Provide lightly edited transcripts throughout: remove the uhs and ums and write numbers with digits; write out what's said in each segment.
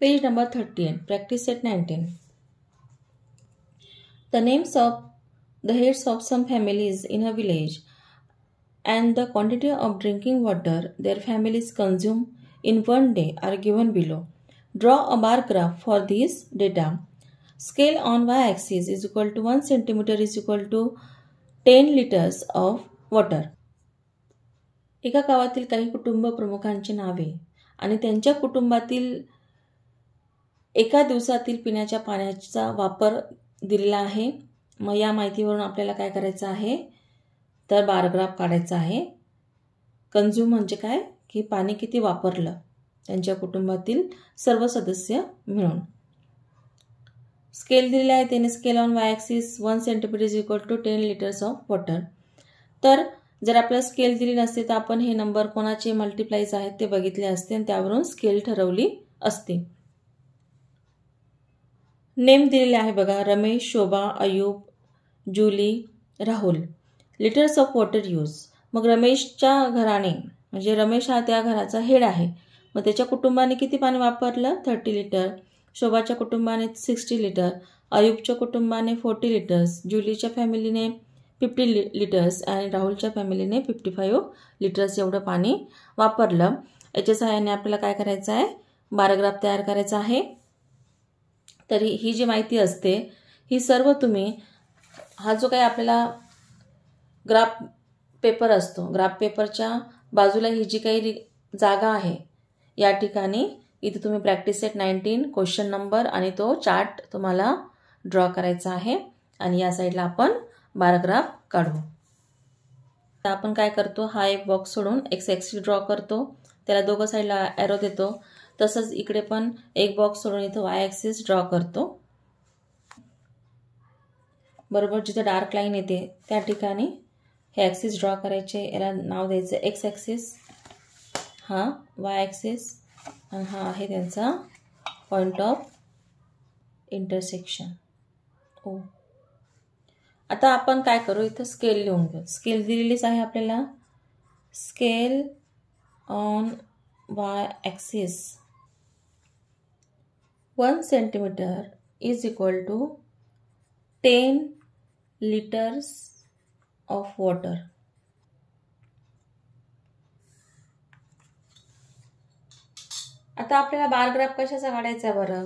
Page number 38, practice set 19. The names of the heads of some families in a village and the quantity of drinking water their families consume in one day are given below. Draw a bar graph for these data. Scale on y-axis is equal to 1 centimeter is equal to 10 liters of water. एका गावातील काही कुटुंब प्रमुखांची नावे आणि त्यांच्या कुटुंबातील एका दिवसातील पिण्याच्या पाण्याचा वापर दिलेला आहे. मग या माहितीवरून आपल्याला काय करायचं आहे तर बार ग्राफ काढायचा आहे. कंझ्यूम म्हणजे काय की पाणी किती वापरलं त्यांच्या कुटुंबातील सर्व सदस्य मिळून. स्केल दिलेला आहे त्याने scale on Y axis 1 centimetre is equal to 10 litres of water. तर जर आपल्याला स्केल दिली नसते तर आपण हे नंबर कोणाचे मल्टिप्लाईज आहेत ते बघितले असते आणि त्यावरून स्केल ठरवली असते. नेम दिलेले आहे बघा Ramesh, Shobha, Ayub, Julie, Rahul. Litres of water use. मग रमेशच्या घराने म्हणजे रमेश हा त्या घराचा हेड आहे. मग त्याच्या कुटुंबाने किती पाणी वापरलं 30 लिटर. शोभाच्या कुटुंबाने 60 लिटर. अयूबच्या कुटुंबाने 40 लिटर्स. जुलीच्या फॅमिलीने 50 लिटर्स आणि राहुलच्या फॅमिलीने 55 लिटर्स एवढं पाणी वापरलं. याच्या सहाय्याने आपल्याला काय करायचं आहे बार ग्राफ तयार करायचा आहे. तरी ही जी माहिती असते ही सर्व तुम्ही हा जो काही आपल्याला ग्राफ पेपर असतो ग्राफ पेपरच्या बाजूला ही जी काही जागा आहे या ठिकाणी इथे तुम्ही प्रॅक्टिस सेट 19 क्वेश्चन नंबर आणि तो चार्ट तुम्हाला ड्रॉ करायचा आहे आणि या साईडला आपण बार ग्राफ काढू. तर आपण काय करतो हा एक बॉक्स सोडून एक्स ॲक्सिस ड्रॉ करतो त्याला दोघं साईडला एरो देतो. तसंच इकडे पण एक बॉक्स सोडून इथं वाय ॲक्सिस ड्रॉ करतो. बरोबर जिथे डार्क लाईन येते त्या ठिकाणी हे ॲक्सिस ड्रॉ करायचे. याला नाव द्यायचं एक्स ॲक्सिस, हा वाय ॲक्सिस आणि हा आहे त्यांचा पॉइंट ऑफ इंटरसेक्शन ओ. आता आपण काय करू इथं स्केल लिहून घेऊ. स्केल दिलेलीच आहे आपल्याला. Scale on Y axis 1 centimetre is equal to 10 liters of water. आता आपल्याला बार ग्राफ कशाचा काढायचा आहे बरं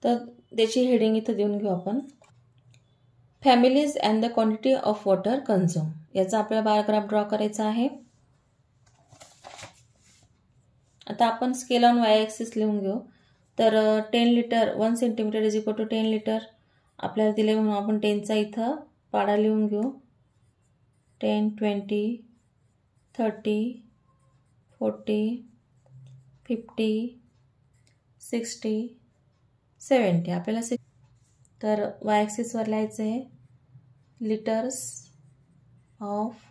तर त्याची हेडिंग इथं देऊन घेऊ आपण. Families and the quantity of water consume याचा आपल्याला बार ग्राफ ड्रॉ करायचा आहे. आता आपण स्केल ऑन वाय ॲक्सिस लिहून घेऊ. तर 10 litre 1 centimetre is equal to 10 litre आपल्याला दिले म्हणून आपण 10चा इथं पाडा लिहून घेऊ. 10, 20, 30, 40, 50, 60, 70 आपल्याला तर वाय ॲक्सिसवर लिहायचं आहे litres of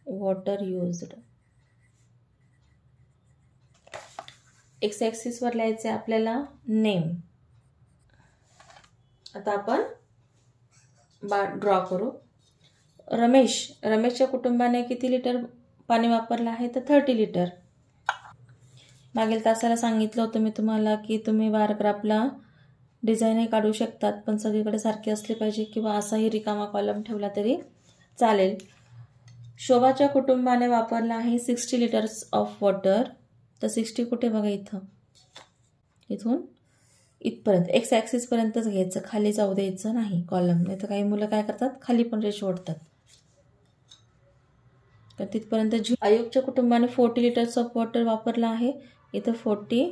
water used. X ॲक्सिसवर लिहायचं आहे आपल्याला नेम. आता आपण बार ड्रॉ करू. रमेशच्या कुटुंबाने किती लिटर पाणी वापरलं आहे तर 30 लिटर. मागील तासाला सांगितलं होतं मी तुम्हाला की तुम्ही बार ग्राफला डिझाईनही काढू शकतात पण सगळीकडे सारखे असले पाहिजे किंवा असाही रिकामा कॉलम ठेवला तरी चालेल. शोभाच्या कुटुंबाने वापरला आहे 60 लिटर्स ऑफ वॉटर. तर 60 कुठे बघा इथं इथून इथपर्यंत एक्स ॲक्सिसपर्यंतच घ्यायचं खाली जाऊ द्यायचं नाही कॉलम. नाही तर काही मुलं काय करतात खाली पण रेष ओढतात. तर तिथपर्यंत अयूबच्या कुटुंबाने 40 लिटर्स ऑफ वॉटर वापरला आहे इथं 40.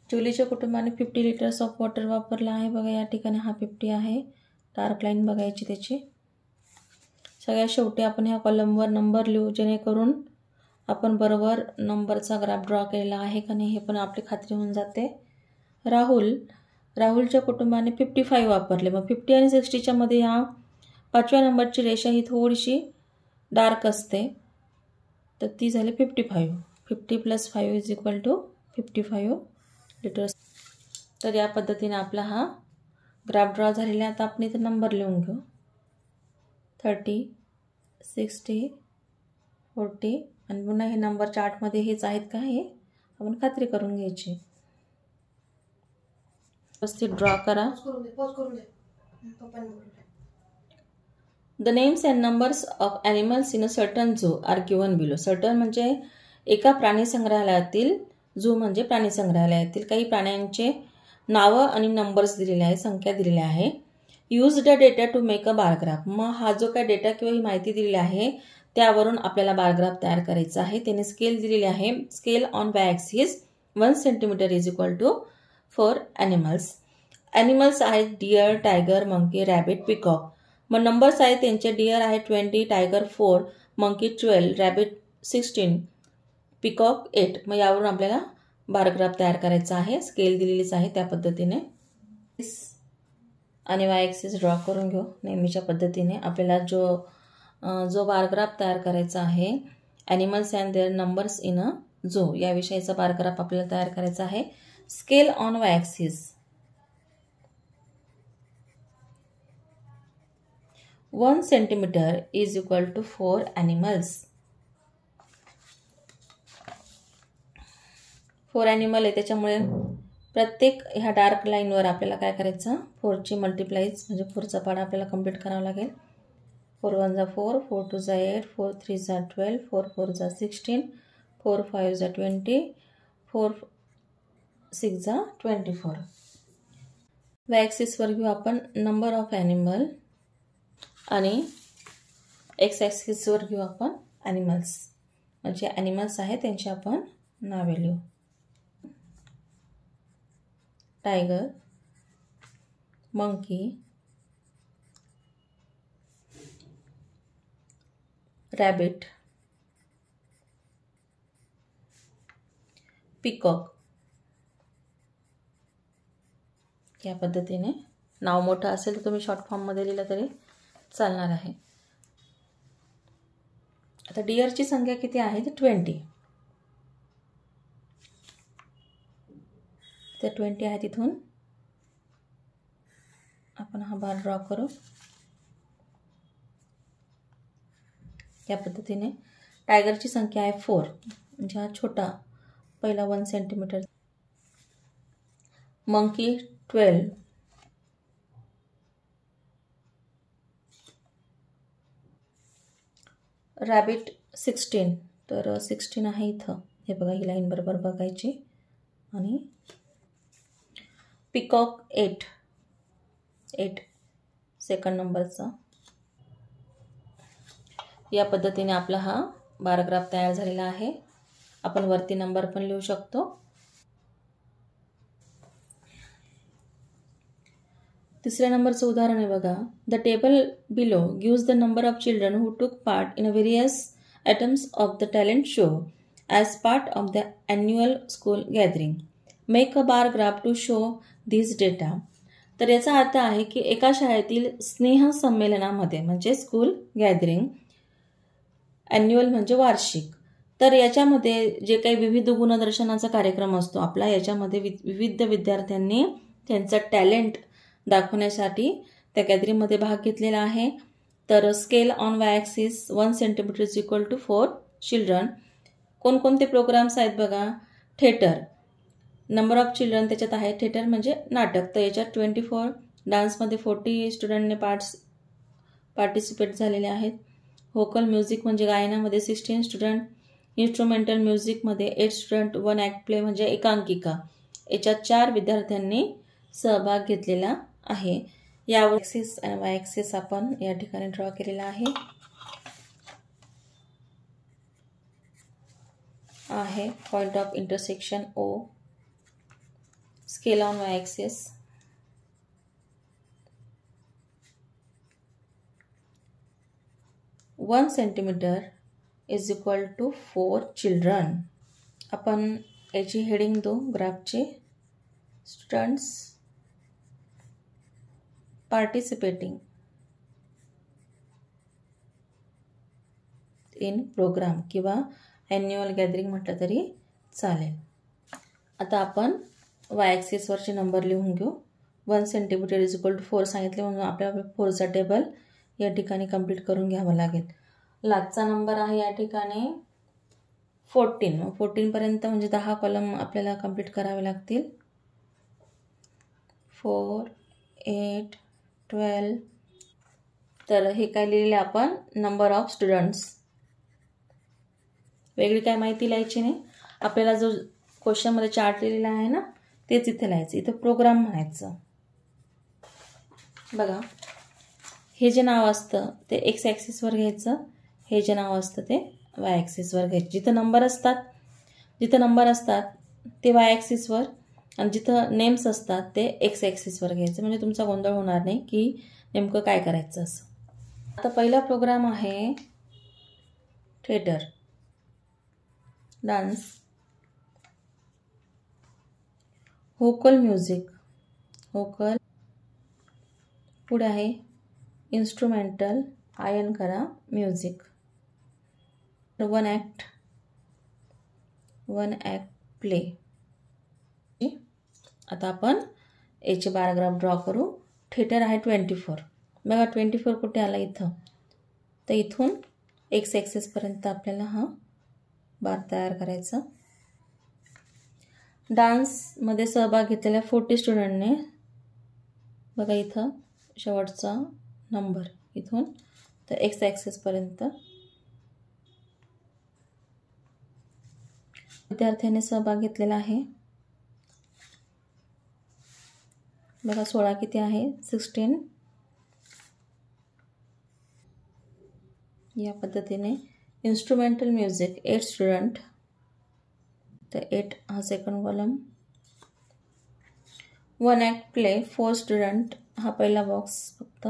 जुलीच्या कुटुंबाने 50 लिटर्स ऑफ वॉटर वापरला आहे बघा या ठिकाणी हा 50 आहे. डार्क लाईन बघायची त्याची. सगळ्यात शेवटी आपण ह्या कॉलमवर नंबर लिहू जेणेकरून आपण बरोबर नंबरचा ग्राफ ड्रॉ केलेला आहे का नाही हे पण आपली खात्री होऊन जाते. राहुलच्या कुटुंबाने 55 वापरले. मग 50 आणि 60च्या मध्ये ह्या 5व्या नंबरची रेषा ही थोडीशी डार्क असते तर ती झाली 55. 50 + 5 इज इक्वल टू 55 लिटर्स. तर या पद्धतीने आपला हा ग्राफ ड्रॉ झालेला आहे. आता आपण इथे नंबर लिहून घेऊ 30, 60, 40 आणि पुन्हा हे नंबर चार्टमध्ये हेच आहेत का हे आपण खात्री करून घ्यायची. व्यवस्थित ड्रॉ करा. The names and numbers of animals in a certain zoo are given below. Certain म्हणजे एका प्राणी संग्रहालयातील, झू म्हणजे प्राणी संग्रहालयातील काही प्राण्यांचे नावं आणि नंबर्स दिलेले आहे, संख्या दिलेल्या आहे. Use the data to make a bar graph. मग हा जो काय डेटा किंवा ही माहिती दिलेली आहे त्यावरून आपल्याला बारग्राफ तयार करायचा आहे. त्याने स्केल दिलेली आहे. Scale on Y axis 1 centimetre is equal to 4 animals. Animals आहेत deer, tiger, monkey, rabbit, peacock. मग नंबर्स आहेत त्यांचे. डिअर आहे 20, टायगर 4, मंकी 12, रॅबिट 16, पिकॉक 8. मग यावरून आपल्याला बारग्राफ तयार करायचा आहे. स्केल दिलेलीच आहे त्या पद्धतीने. आणि वाय ॲक्सिस ड्रॉ करून घेऊ नेहमीच्या पद्धतीने. आपल्याला जो बारग्राफ तयार करायचा आहे animals and their numbers in a zoo याविषयीचा बारग्राफ आपल्याला तयार करायचा आहे. Scale on Y axis 1 centimetre is equal to 4 animals. 4 animal आहे त्याच्यामुळे प्रत्येक ह्या डार्क लाईनवर आपल्याला काय करायचं 4ची मल्टिप्लाईज म्हणजे 4चा पाडा आपल्याला कंप्लीट करावा लागेल. 4 1 जा 4, 4 2 जा 8, 4 3 जा 12, 4 4 जा 16, 4 5 जा 20, 4 6 जा 24. वाय ॲक्सिसवर घेऊ आपण नंबर ऑफ ॲनिमल आणि एक्स ॲक्सिसवर घेऊ आपण ॲनिमल्स. म्हणजे ॲनिमल्स आहे त्यांची आपण नावे लिहू. Tiger, monkey, rabbit, peacock. या पद्धतीने नाव मोठं असेल तर तुम्ही शॉर्ट फॉर्ममध्ये लिहिलं तरी चालणार आहे. आता डिअरची संख्या किती आहे तर 20. तर 20 आहे. तिथून आपण हा बार ड्रॉ करू या पद्धतीने. टायगरची संख्या आहे 4 म्हणजे हा छोटा पहिला 1 सेंटीमीटर. Monkey 12, rabbit 16. तर 16 आहे इथं. हे बघा ही लाईन बरोबर बघायची. आणि पिकॉक 8 सेकंड नंबरचा. या पद्धतीने आपला हा बारग्राफ तयार झालेला आहे. आपण वरती नंबर पण लिहू शकतो. तिसऱ्या नंबरचं उदाहरण आहे बघा. The table below gives the number of children who took part in various items of the talent show as part of the annual school gathering. Make a bar graph to show this data. तर याचा अर्थ आहे की एका शाळेतील स्नेह संमेलनामध्ये म्हणजे स्कूल गॅदरिंग, ॲन्युअल म्हणजे वार्षिक. तर याच्यामध्ये जे काही विविध गुणदर्शनाचा कार्यक्रम असतो आपला, याच्यामध्ये विविध विद्यार्थ्यांनी त्यांचं टॅलेंट दाखवण्यासाठी त्या गॅदरिंगमध्ये भाग घेतलेला आहे. तर scale on Y axis 1 centimetre is equal to 4 children. कोणकोणते प्रोग्राम्स आहेत बघा. थिएटर, नंबर ऑफ चिल्ड्रन त्याच्यात आहे. थिएटर म्हणजे नाटक. तर याच्यात 24, डान्समध्ये 40 स्टुडंटने पार्टिसिपेट झालेले आहेत. व्होकल म्युझिक म्हणजे गायनामध्ये 16 स्टुडंट. इन्स्ट्रुमेंटल म्युझिकमध्ये 8 स्टुडंट. 1 ॲक्ट प्ले म्हणजे एकांकिका, याच्यात 4 विद्यार्थ्यांनी सहभाग घेतलेला आहे. यावर ॲक्सिस आणि वाय ॲक्सिस आपण या ठिकाणी ड्रॉ केलेला आहे. Point of intersection O. Scale on Y axis 1 centimetre is equal to 4 children. आपण याची हेडिंग दो ग्राफचे. स्टुडंट्स पार्टिसिपेटिंग इन प्रोग्राम किंवा ॲन्युअल गॅदरिंग म्हटलं तरी चालेल. आता आपण वाय ॲक्सिसवरचे नंबर लिहून घेऊ. 1 सेंटीमीटर इज इक्वल टू 4 सांगितले म्हणून आपल्याला 4चा टेबल या ठिकाणी कंप्लीट करून घ्यावा लागेल. लाखचा नंबर आहे या ठिकाणी 14. 14पर्यंत म्हणजे 10 कॉलम आपल्याला कंप्लीट करावे लागतील. 4, 8, 12. तर हे काय लिहिलेलं आपण नंबर ऑफ स्टुडंट्स. वेगळी काय माहिती लिहायची नाही. आपल्याला जो क्वेश्चनमध्ये चार्ट लिहिलेला आहे ना तेच इथे लिहायचं. इथं प्रोग्राम म्हणायचं. बघा, हे जे नाव असतं ते एक्स ॲक्सिसवर घ्यायचं, हे जे नाव असतं ते वाय ॲक्सिसवर घ्यायचं. जिथं नंबर असतात ते वाय ॲक्सिसवर आणि जिथं नेम्स असतात ते एक्स ॲक्सिसवर घ्यायचं. म्हणजे तुमचा गोंधळ होणार नाही की नेमकं काय करायचं असं. आता पहिला प्रोग्राम आहे theatre, dance, vocal music, vocal. पुढे आहे इन्स्ट्रुमेंटल, आयन करा, म्युझिक. 1 act play. आता आपण याचे बारग्राफ ड्रॉ करू. थिएटर आहे 24. बघा 24 कुठे आला इथं, तर इथून एक्स ॲक्सिसपर्यंत आपल्याला हा बार तयार करायचा. डान्समध्ये सहभाग घेतलेल्या 40 स्टुडंटने बघा इथं शेवटचा नंबर इथून तर एक्स ॲक्सिसपर्यंत विद्यार्थ्यांनी सहभाग घेतलेला आहे. बघा 16 किती आहे, 16. या पद्धतीने इन्स्ट्रुमेंटल म्युझिक 8 स्टुडंट, तर 8 हा second column. 1 act play 4 student हा पहिला बॉक्स फक्त.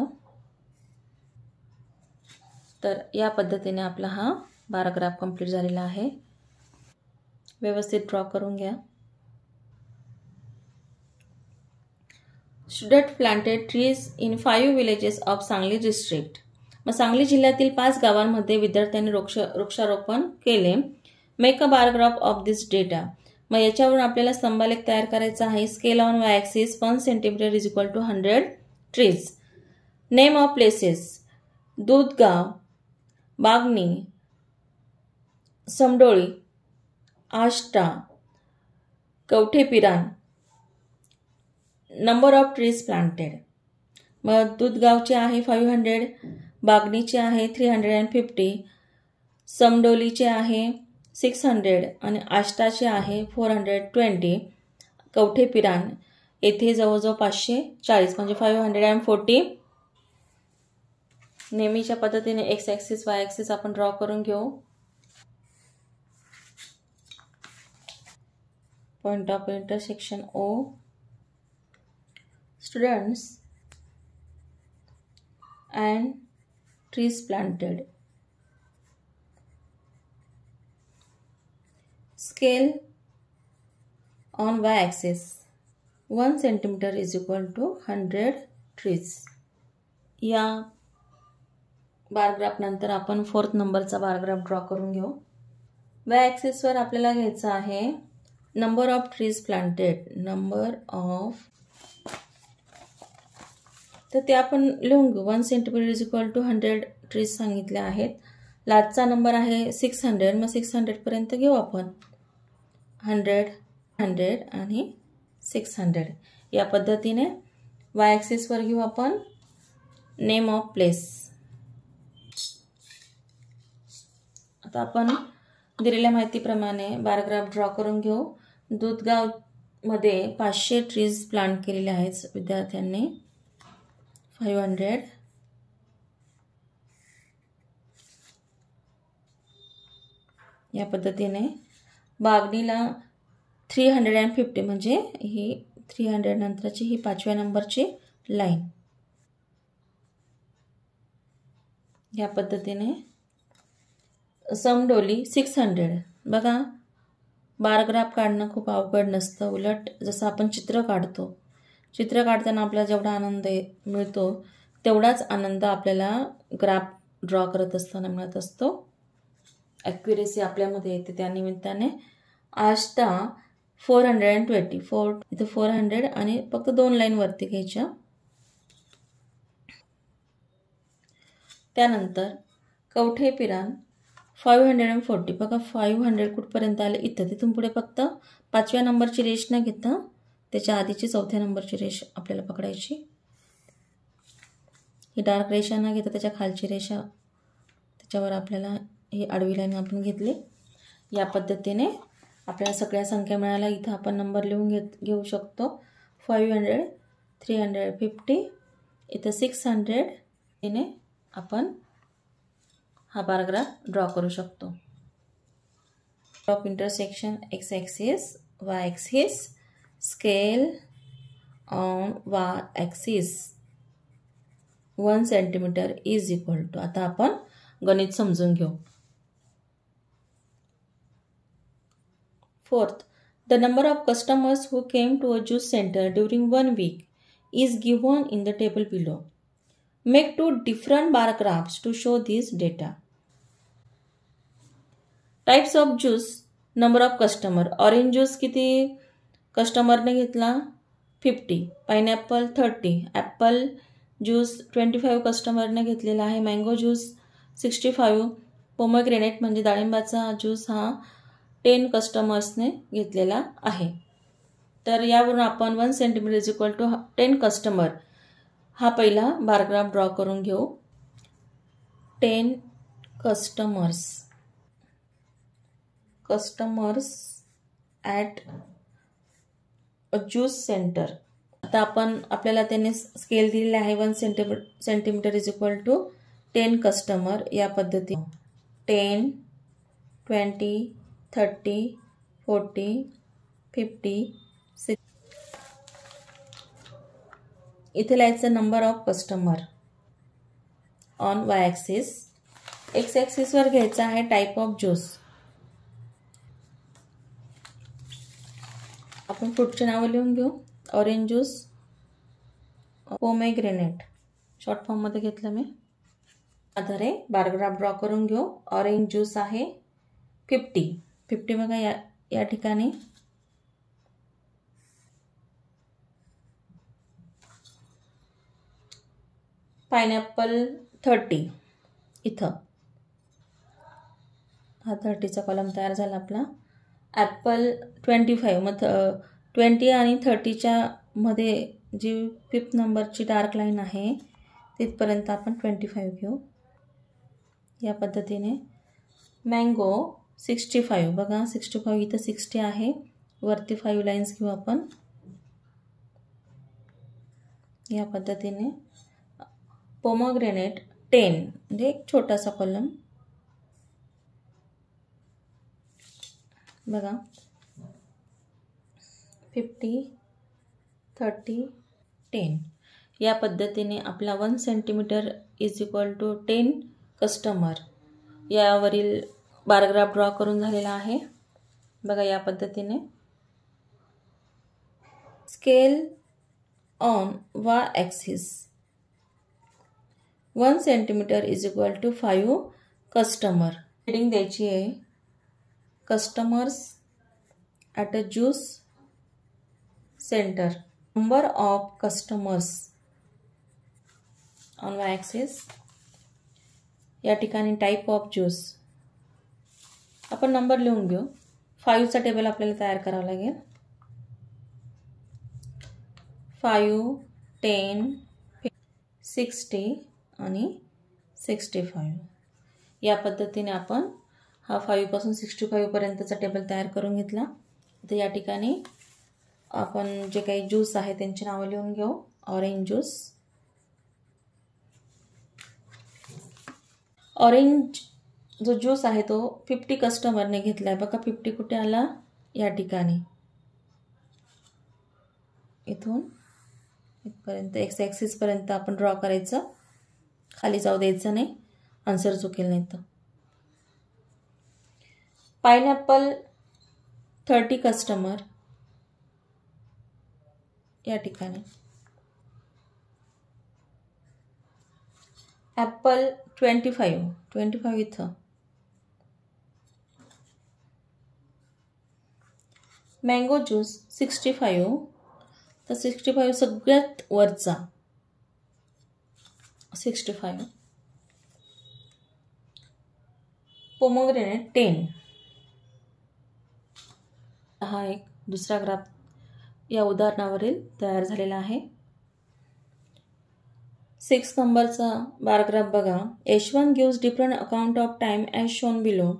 तर या पद्धतीने आपला हा पॅराग्राफ कंप्लीट झालेला आहे. व्यवस्थित ड्रॉ करून घ्या. Student planted trees in 5 villages of Sangli district. मग सांगली जिल्ह्यातील 5 गावांमध्ये विद्यार्थ्यांनी वृक्षारोपण केले. Make a bar graph of this data. मग याच्यावरून आपल्याला स्तंभालेख तयार करायचा आहे. Scale on Y axis 1 centimetre is equal to 100 trees. Name of places Dudhgaon, Bagani, Samdoli, Ashta, Kavathepiran. Number of trees planted. मग दूधगावचे आहे 500, बागणीचे आहे 350, समडोलीचे आहे 600 आणि आष्टाचे आहे 420. कवठेपिरान येथे जवळजवळ 540 म्हणजे 540. नेहमीच्या पद्धतीने एक्स ॲक्सिस वाय ॲक्सिस आपण ड्रॉ करून घेऊ. Point of intersection O. Students and trees planted. Scale on y-axis 1 centimeter is equal to 100 trees. या बारग्राफ नंतर आपण 4th नंबरचा बारग्राफ ड्रॉ करून घेऊ. वाय ॲक्सिसवर आपल्याला घ्यायचं आहे number of trees planted. Number of, तर ते आपण लिहून घेऊ. 1 centimetre is equal to 100 trees सांगितले आहेत. लास्टचा नंबर आहे 600. मग 600 पर्यंत घेऊ आपण. 100, 100 आणि 600. या पद्धतीने वाय ॲक्सिसवर घेऊ आपण नेम ऑफ प्लेस. आता आपण दिलेल्या माहितीप्रमाणे बारग्राफ ड्रॉ करून घेऊ. दूधगावमध्ये 500 ट्रीज प्लांट केलेले आहेत विद्यार्थ्यांनी. 500. या पद्धतीने बागणीला 350 म्हणजे ही 300 नंतरची ही 5व्या नंबरची लाईन. या पद्धतीने समडोली 600. बघा बारग्राफ काढणं खूप अवघड नसतं. उलट जसं आपण चित्र काढतो, चित्र काढताना आपल्याला जेवढा आनंद मिळतो तेवढाच आनंद आपल्याला ग्राफ ड्रॉ करत असताना मिळत असतो. ॲक्युरेसी आपल्यामध्ये येते. त्या निमित्ताने आष्टा 420. इथं 400 आणि फक्त 2 लाईन वरती घ्यायच्या. त्यानंतर कवठेपिरान 540 बघा 500 कुठपर्यंत आले इथं. तिथून पुढे फक्त 5व्या नंबरची रेष न घेता त्याच्या आधीची 4थ्या नंबरची रेष आपल्याला पकडायची. ही डार्क रेषा न घेता त्याच्या खालची रेषा त्याच्यावर आपल्याला ही आडवी लाईन आपण घेतली. या पद्धतीने आपल्याला सगळ्या संख्या मिळाल्या. इथं आपण नंबर लिहून घेऊ शकतो. 500, 350, इथं 600. याने आपण हा बारग्राफ ड्रॉ करू शकतो. Of intersection x axis y axis scale on Y axis 1 centimetre is equal to. आता आपण गणित समजून घेऊ. Fourth, the number of customers who came to a juice center during 1 week is given in the table below. Make 2 different bar graphs to show this data. Types of juice, number of customer. Orange juice किती कस्टमरने घेतला 50, pineapple 30, Apple juice 25 कस्टमरने घेतलेला आहे, mango juice 65, pomegranate म्हणजे डाळिंबाचा juice हा 10 कस्टमर्सने घेतलेला आहे. तर यावरून आपण 1 centimetre is equal to 10 customer हा पहिला बारग्राफ ड्रॉ करून घेऊ. 10 customers at a juice centre. आता आपल्याला त्याने स्केल दिलेला आहे 1 centimetre is equal to 10 customer. या पद्धतीने 10, 20, 30, 40, 50, 60. इथे लिहायचं number of customer on Y axis. X ॲक्सिसवर घ्यायचा आहे टाईप ऑफ ज्यूस. आपण फ्रूटची नावं लिहून घेऊ. ऑरेंज ज्यूस, पोमेग्रेनेट शॉर्ट फॉर्ममध्ये घेतलं मी. आधारे बारग्राफ ड्रॉ करून घेऊ. ऑरेंज ज्यूस आहे 50 बघा या ठिकाणी. पाइनएप्पल 30 इथं हा 30चा कॉलम तयार झाला आपला. ॲपल 25 मग 20 आणि 30च्या मध्ये जी 5th नंबरची डार्क लाईन आहे तिथपर्यंत आपण 25 घेऊ. या पद्धतीने मँगो 65 बघा 65 इथं 60 आहे, वरती 5 लाईन्स घेऊ आपण. या पद्धतीने पोमोग्रेनेट 10 म्हणजे एक छोटासा कॉलम बघा 50, 30, 10. या पद्धतीने आपला 1 centimetre is equal to 10 customer यावरील बारग्राफ ड्रॉ करून झालेला आहे. बघा या पद्धतीने scale on Y axis 1 centimetre is equal to 5 customer. Heading द्यायची आहे customers at a juice centre. Number of customers on Y axis. या ठिकाणी टाईप ऑफ ज्यूस आपण नंबर लिहून घेऊ. 5चा टेबल आपल्याला तयार करावं लागेल. 5, 10, 60 आणि 65. या पद्धतीने आपण हा 5 पासून 65 पर्यंतचा टेबल तयार करून घेतला. तर या ठिकाणी आपण जे काही ज्यूस आहे त्यांची नावं लिहून घेऊ. ऑरेंज ज्यूस, ऑरेंज जो ज्यूस आहे तो 50 कस्टमरने घेतला आहे बघा. 50 कुठे आला या ठिकाणी, इथून इथपर्यंत एक्स ॲक्सिस पर्यंत आपण ड्रॉ करायचं, खाली जाऊ द्यायचं नाही, आन्सर चुकेल नाही तर. पाइनएप्पल 30 कस्टमर या ठिकाणी. ॲपल 25 इथं. मँगो ज्यूस 65, तर 65 सगळ्यात वरचा 65. पोमोग्रेनेट 10. हा एक दुसरा ग्राफ या उदाहरणावरील तयार झालेला आहे. 6 नंबरचा बार ग्राफ बघा. H1 gives different account of time as shown below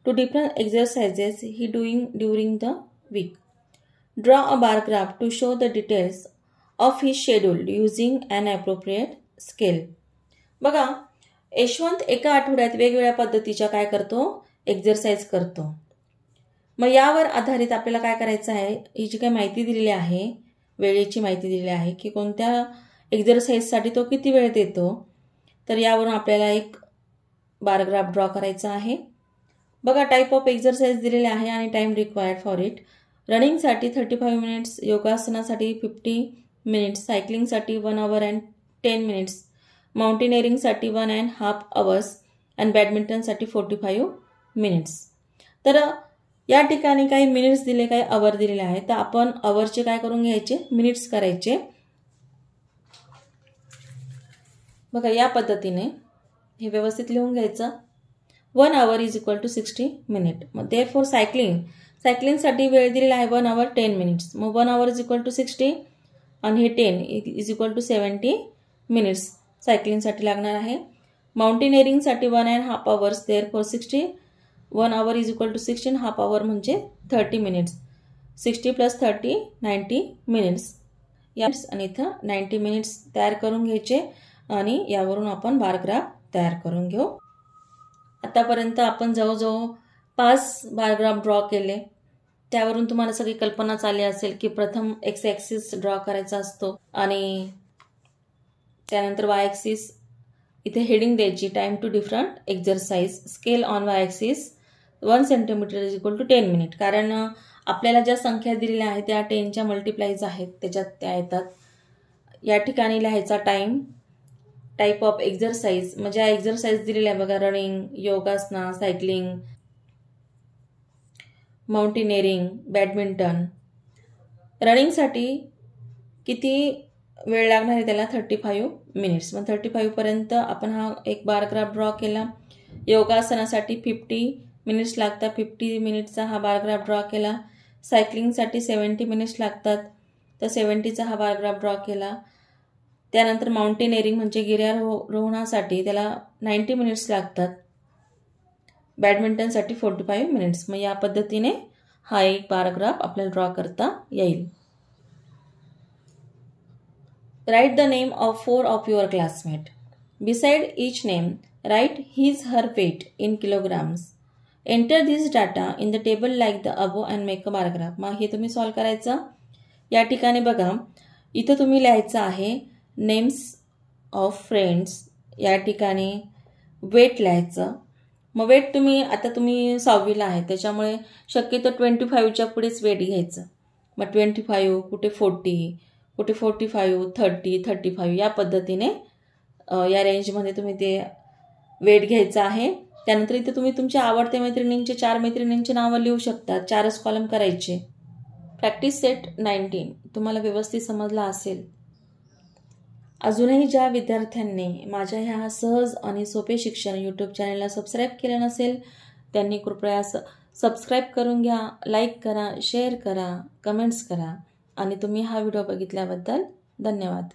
to different exercises he doing during the week. Draw a bar graph to show the details of his schedule using an appropriate scale. बघा, यशवंत एका आठवड्यात वेगवेगळ्या पद्धतीच्या काय करतो, exercise करतो. मग यावर आधारित आपल्याला काय करायचं आहे, ही जी काही माहिती दिलेली आहे, वेळेची माहिती दिलेली आहे की कोणत्या एक्झरसाइजसाठी तो किती वेळ देतो, तर यावरून आपल्याला एक बार ग्राफ ड्रॉ करायचा आहे. बघा, टाईप ऑफ एक्झरसाइज दिलेले आहे आणि टाइम रिक्वायर्ड फॉर इट. रनिंगसाठी 35 मिनिट्स, योगासनासाठी 50 मिनिट्स, सायकलिंगसाठी 1 hour and 10 minutes, माउंटेनिअरिंगसाठी 1.5 hours आणि बॅडमिंटनसाठी 45 minutes. तर या ठिकाणी काही मिनिट्स दिले, काही आवर दिलेले आहेत. तर आपण आवरचे काय करून घ्यायचे, मिनिट्स करायचे. बघा, या पद्धतीने हे व्यवस्थित लिहून घ्यायचं. 1 hour is equal to 60 minutes. मग therefore सायकलिंगसाठी वेळ दिलेला आहे 1 hour 10 minutes. मग 1 hour is equal to 60 आणि हे 10 is equal to 70 minutes सायकलिंगसाठी लागणार आहे. माउंटेनिअरिंगसाठी 1.5 hours, therefore 60 1 hour is equal to 16.5 hour म्हणजे 30 minutes. 60 plus 30 90 minutes. आणि इथं 90 minutes तयार करून घ्यायचे आणि यावरून आपण बार ग्राफ तयार करून घेऊ. आतापर्यंत आपण जवळजवळ 5 बार ग्राफ ड्रॉ केले. त्यावरून तुम्हाला सगळी कल्पनाच आली असेल की प्रथम एक्स ॲक्सिस ड्रॉ करायचा असतो आणि त्यानंतर वाय ॲक्सिस इथे हेडिंग द्यायची, time to different exercise, scale on Y axis 1 centimeter is equal to 10 minutes. कारण आपल्याला ज्या संख्या दिलेल्या आहेत त्या 10च्या मल्टिप्लाईज आहेत, त्याच्यात त्या येतात. या ठिकाणी लिहायचा टाइम, टाईप ऑफ एक्झरसाइज म्हणजे एक्झरसाइज दिलेल्या आहे बघा, रनिंग, योगासना, सायकलिंग, माउंटेनिअरिंग, बॅडमिंटन. रनिंगसाठी किती वेळ लागणार आहे त्याला 35 मिनिट्स. मग 35 पर्यंत आपण हा एक बार ग्राफ ड्रॉ केला. योगासनासाठी 50 मिनिट्स लागतात, 50 मिनिट्सचा हा बार ग्राफ ड्रॉ केला. सायकलिंगसाठी 70 मिनिट्स लागतात, तर 70चा हा बार ग्राफ ड्रॉ केला. त्यानंतर माउंटेनिअरिंग म्हणजे गिर्यारोहणासाठी त्याला 90 मिनिट्स लागतात. बॅडमिंटनसाठी 45 मिनिट्स. मग या पद्धतीने हा एक बार ग्राफ आपल्याला ड्रॉ करता येईल. Write the name of 4 of your classmates. Beside each name, write his her weight in kilograms. Enter this data in the table like the above and make a bar graph. मग हे तुम्ही solve करायचं. या ठिकाणी बघा, इथं तुम्ही लिहायचं आहे नेम्स ऑफ फ्रेंड्स, या ठिकाणी वेट लिहायचं. मग वेट तुम्ही 6वीला आहे त्याच्यामुळे शक्यतो 25च्या पुढेच वेट घ्यायचं. मग 25, कुठे 40, कुठे 45, 30, 35 या पद्धतीने या रेंजमध्ये तुम्ही ते वेट घ्यायचं आहे. त्यानंतर इथे तुम्ही तुमच्या आवडत्या मैत्रिणींचे 4 मैत्रिणींचे नावं लिहू शकता. 4च कॉलम करायचे. प्रॅक्टिस सेट 19 तुम्हाला व्यवस्थित समजला असेल. अजूनही ज्या विद्यार्थ्यांनी माझ्या ह्या सहज आणि सोपे शिक्षण यूट्यूब चॅनलला सबस्क्राईब केलं नसेल त्यांनी कृपया सबस्क्राईब करून घ्या, लाईक करा, शेअर करा, कमेंट्स करा आणि तुम्ही हा व्हिडिओ बघितल्याबद्दल धन्यवाद.